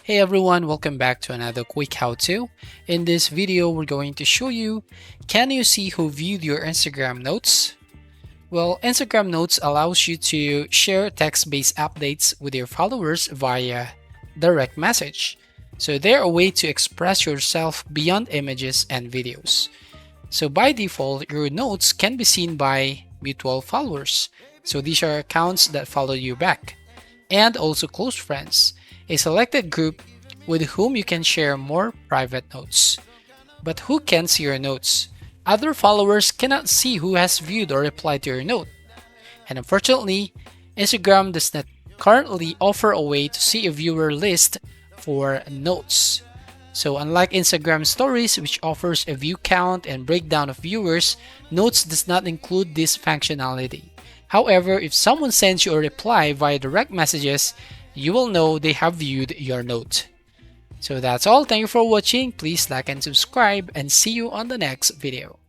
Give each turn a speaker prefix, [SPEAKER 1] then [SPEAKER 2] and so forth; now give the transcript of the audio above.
[SPEAKER 1] Hey everyone, welcome back to another quick how-to. In this video, we're going to show you, can you see who viewed your Instagram notes? Well, Instagram notes allows you to share text-based updates with your followers via direct message. So they're a way to express yourself beyond images and videos. So by default, your notes can be seen by mutual followers. So these are accounts that follow you back. And also close friends, a selected group with whom you can share more private notes. But who can see your notes? Other followers cannot see who has viewed or replied to your note. And unfortunately, Instagram does not currently offer a way to see a viewer list for notes. So unlike Instagram stories, which offers a view count and breakdown of viewers, notes does not include this functionality. However, if someone sends you a reply via direct messages, you will know they have viewed your note. So that's all. Thank you for watching. Please like and subscribe and see you on the next video.